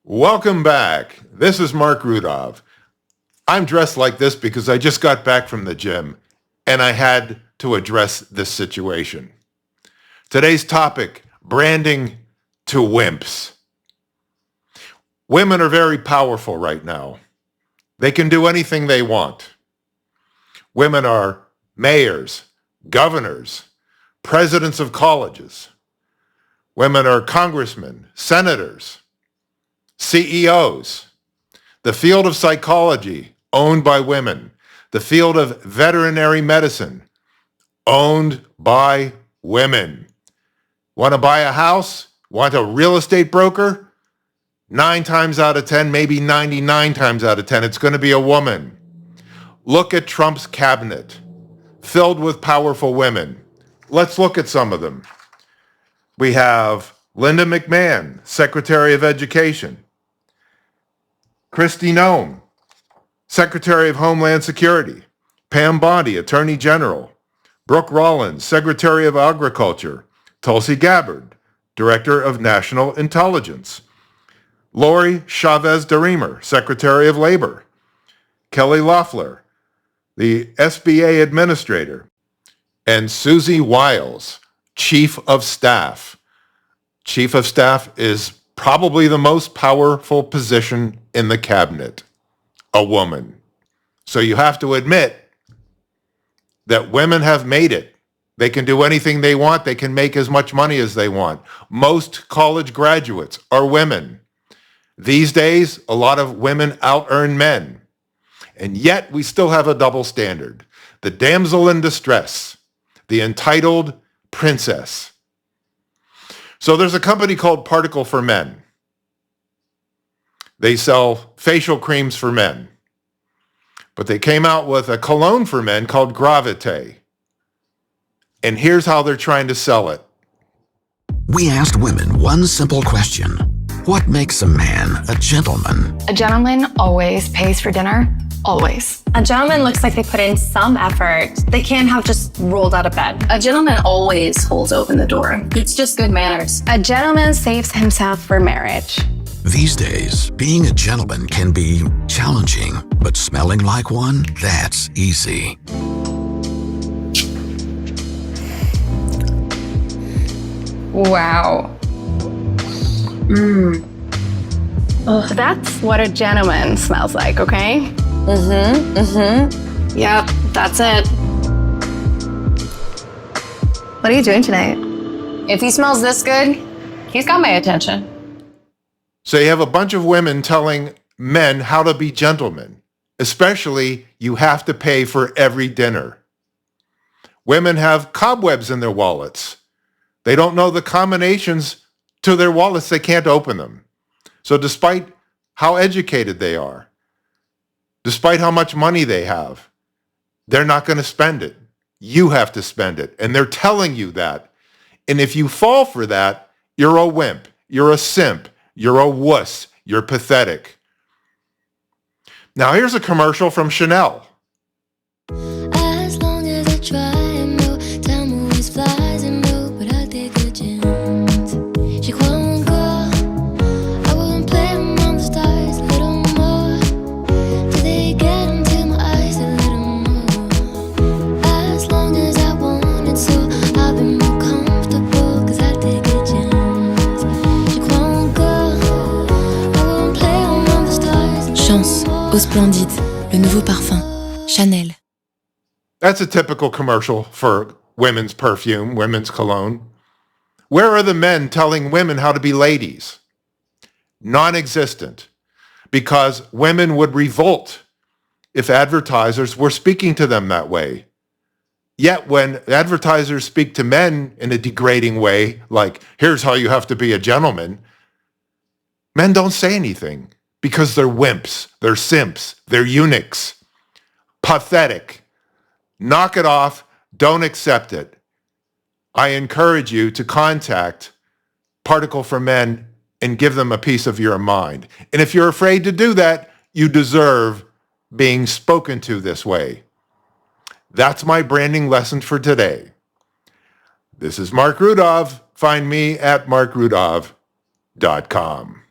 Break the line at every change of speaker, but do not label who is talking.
Welcome back. This is Marc Rudov. I'm dressed like this because I just got back from the gym and I had to address this situation. Today's topic, branding to wimps. Women are very powerful right now. They can do anything they want. Women are mayors, governors, presidents of colleges. Women are congressmen, senators, CEOs. The field of psychology, owned by women. The field of veterinary medicine, owned by women. Want to buy a house? Want a real estate broker? 9 times out of 10, maybe 99 times out of 10, it's going to be a woman. Look at Trump's cabinet, filled with powerful women. Let's look at some of them. We have Linda McMahon, Secretary of Education. Kristi Noem, Secretary of Homeland Security. Pam Bondi, Attorney General. Brooke Rollins, Secretary of Agriculture. Tulsi Gabbard, Director of National Intelligence. Lori Chavez-DeRemer, Secretary of Labor. Kelly Loeffler, the SBA Administrator. And Susie Wiles, Chief of Staff. Chief of Staff is probably the most powerful position in the cabinet, a woman. So you have to admit that women have made it. They can do anything they want. They can make as much money as they want. Most college graduates are women. These days, a lot of women out-earn men. And yet we still have a double standard. The damsel in distress, the entitled princess. So there's a company called Particle for Men. They sell facial creams for men. But they came out with a cologne for men called Gravite. And here's how they're trying to sell it.
We asked women one simple question. What makes a man a gentleman?
A gentleman always pays for dinner. Always.
A gentleman looks like they put in some effort. They can't have just rolled out of bed.
A gentleman always holds open the door. It's just good manners.
A gentleman saves himself for marriage.
These days, being a gentleman can be challenging, but smelling like one, that's easy.
Wow. That's what a gentleman smells like, okay?
Yep, that's it.
What are you doing tonight?
If he smells this good, he's got my attention.
So you have a bunch of women telling men how to be gentlemen, especially you have to pay for every dinner. Women have cobwebs in their wallets. They don't know the combinations to their wallets. They can't open them. So despite how educated they are, despite how much money they have, they're not going to spend it. You have to spend it. And they're telling you that. And if you fall for that, you're a wimp. You're a simp. You're a wuss. You're pathetic. Now here's a commercial from Chanel.
As long as I try and move, time always flies and move, but I take a chance. J'y crois encore. I wouldn't play among the stars a little more. Till they get into my eyes a little more. As long as I want it so, I'll be more comfortable, cause I take a chance. J'y crois encore. I wouldn't play among the stars.
Chance, eau splendide, le nouveau parfum, Chanel.
That's a typical commercial for women's perfume, women's cologne. Where are the men telling women how to be ladies? Non-existent, because women would revolt if advertisers were speaking to them that way. Yet when advertisers speak to men in a degrading way, like, here's how you have to be a gentleman, men don't say anything because they're wimps, they're simps, they're eunuchs. Pathetic. Knock it off. Don't accept it. I encourage you to contact Particle for Men and give them a piece of your mind. And if you're afraid to do that, you deserve being spoken to this way. That's my branding lesson for today. This is Marc Rudov. Find me at marcrudov.com.